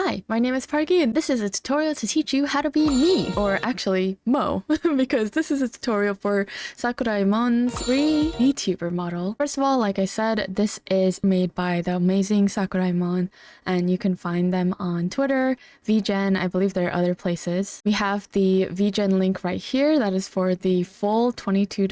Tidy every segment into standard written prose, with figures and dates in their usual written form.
Hi, my name is Parky and this is a tutorial to teach you how to be me, or actually Mo, because this is a tutorial for Sakuraimon's free VTuber model. First of all, like I said, this is made by the amazing Sakuraimon and you can find them on Twitter, VGen, I believe there are other places. We have the VGen link right here that is for the full $22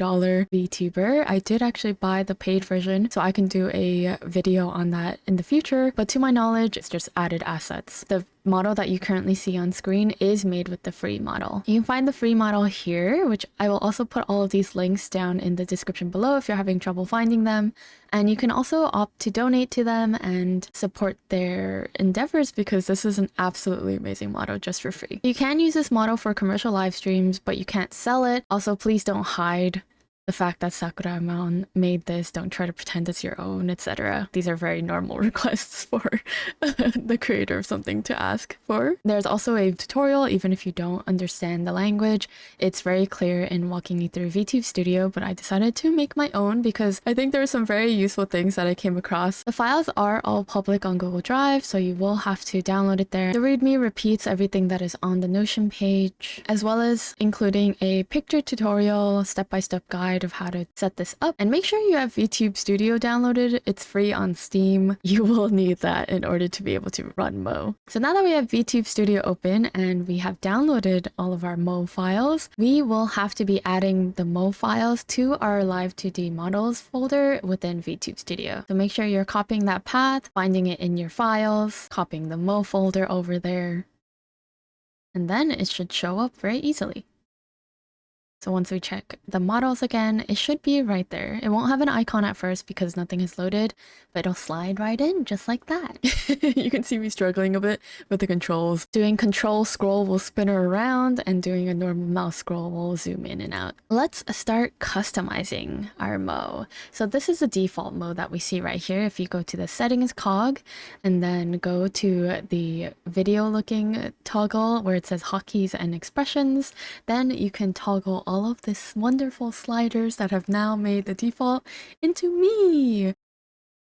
VTuber. I did actually buy the paid version so I can do a video on that in the future, but to my knowledge, it's just added assets. The model that you currently see on screen is made with the free model. You can find the free model here, which I will also put all of these links down in the description below if you're having trouble finding them. And you can also opt to donate to them and support their endeavors because this is an absolutely amazing model just for free. You can use this model for commercial live streams, but you can't sell it. Also, please don't hide the fact that Sakuraimon made this, don't try to pretend it's your own, etc. These are very normal requests for the creator of something to ask for. There's also a tutorial, even if you don't understand the language. It's very clear in walking you through VTube Studio, but I decided to make my own because I think there are some very useful things that I came across. The files are all public on Google Drive, so you will have to download it there. The README repeats everything that is on the Notion page, as well as including a picture tutorial, step-by-step guide of how to set this up. And make sure you have VTube Studio downloaded. It's free on Steam. You will need that in order to be able to run Mo. So now that we have VTube Studio open and we have downloaded all of our Mo files, we will have to be adding the Mo files to our Live 2D models folder within VTube Studio. So make sure you're copying that path, finding it in your files, copying the Mo folder over there, and then it should show up very easily. So once we check the models again, it should be right there. It won't have an icon at first because nothing is loaded, but it'll slide right in just like that. You can see me struggling a bit with the controls. Doing control scroll will spin her around and doing a normal mouse scroll will zoom in and out. Let's start customizing our Mo. So this is the default Mo that we see right here. If you go to the settings cog and then go to the video looking toggle where it says hotkeys and expressions, then you can toggle all of this wonderful sliders that have now made the default into me.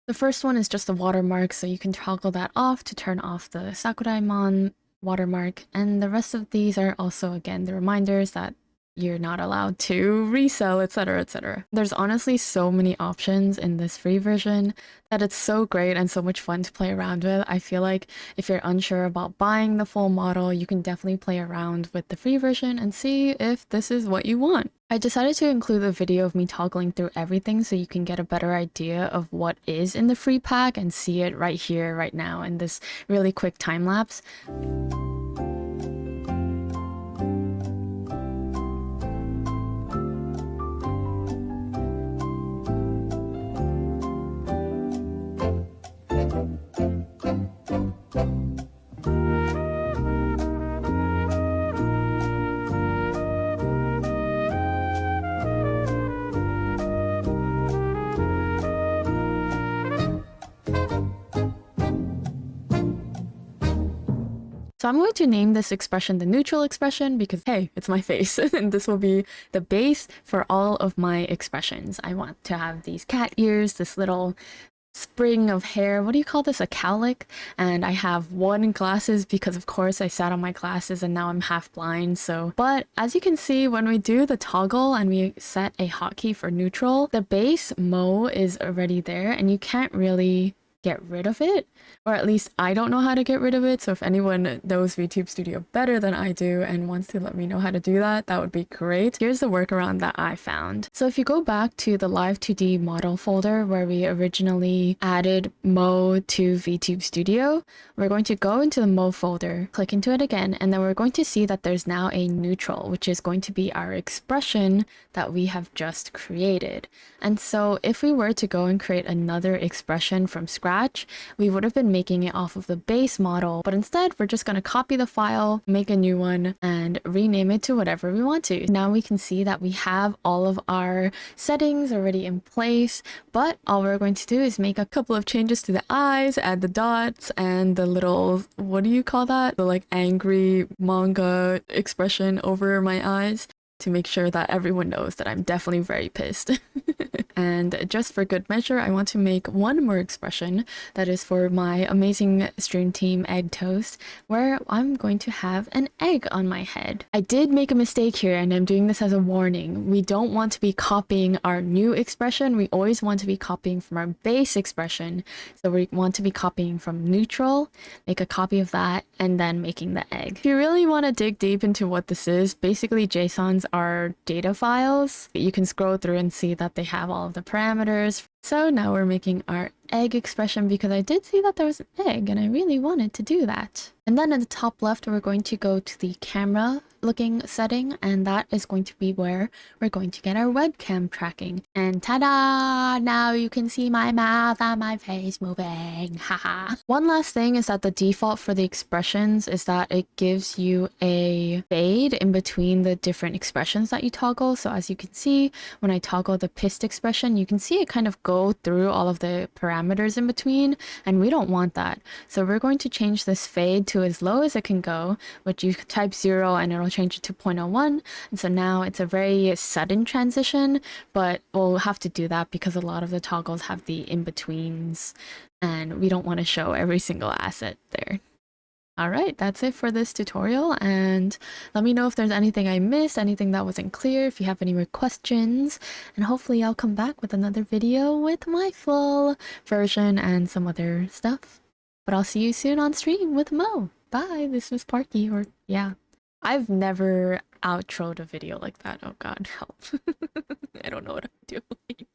The first one is just a watermark, so you can toggle that off to turn off the Sakuraimon watermark, and the rest of these are also again the reminders that you're not allowed to resell, etc, etc. There's honestly so many options in this free version that it's so great and so much fun to play around with. I feel like if you're unsure about buying the full model, you can definitely play around with the free version and see if this is what you want. I decided to include a video of me toggling through everything so you can get a better idea of what is in the free pack and see it right here, right now in this really quick time lapse. So I'm going to name this expression the neutral expression because, hey, it's my face and this will be the base for all of my expressions. I want to have these cat ears, this little spring of hair. What do you call this? A cowlick? And I have one glasses because of course I sat on my glasses and now I'm half blind. So, but as you can see, when we do the toggle and we set a hotkey for neutral, the base Mo is already there and you can't really get rid of it, or at least I don't know how to get rid of it. So if anyone knows VTube Studio better than I do and wants to let me know how to do that, that would be great. Here's the workaround that I found. So if you go back to the Live 2D model folder where we originally added Mo to VTube Studio, we're going to go into the Mo folder, click into it again, and then we're going to see that there's now a neutral, which is going to be our expression that we have just created. And so if we were to go and create another expression from scratch, we would have been making it off of the base model, but instead we're just going to copy the file, make a new one, and rename it to whatever we want to. Now we can see that we have all of our settings already in place, but all we're going to do is make a couple of changes to the eyes, add the dots, and the little, what do you call that? The like angry manga expression over my eyes. to make sure that everyone knows that I'm definitely very pissed. And just for good measure, I want to make one more expression that is for my amazing stream team Egg Toast, where I'm going to have an egg on my head. I did make a mistake here, and I'm doing this as a warning. We don't want to be copying our new expression. We always want to be copying from our base expression. So we want to be copying from neutral, make a copy of that, and then making the egg. If you really want to dig deep into what this is, basically JSONs are data files. You can scroll through and see that they have all of the parameters. So now we're making our egg expression because I did see that there was an egg and I really wanted to do that. And then in the top left, we're going to go to the camera looking setting, and that is going to be where we're going to get our webcam tracking. And ta-da! Now you can see my mouth and my face moving. Haha. One last thing is that the default for the expressions is that it gives you a fade in between the different expressions that you toggle. So as you can see, when I toggle the pissed expression, you can see it kind of go through all of the parameters in between, and we don't want that. So we're going to change this fade to as low as it can go, which you type 0 and it'll change it to 0.01. And so now it's a very sudden transition, but we'll have to do that because a lot of the toggles have the in-betweens and we don't want to show every single asset there. Alright, that's it for this tutorial, and let me know if there's anything I missed, anything that wasn't clear, if you have any more questions, and hopefully I'll come back with another video with my full version and some other stuff. But I'll see you soon on stream with Mo. Bye, this was Parky, or yeah. I've never outroed a video like that. Oh god, help. I don't know what I'm doing.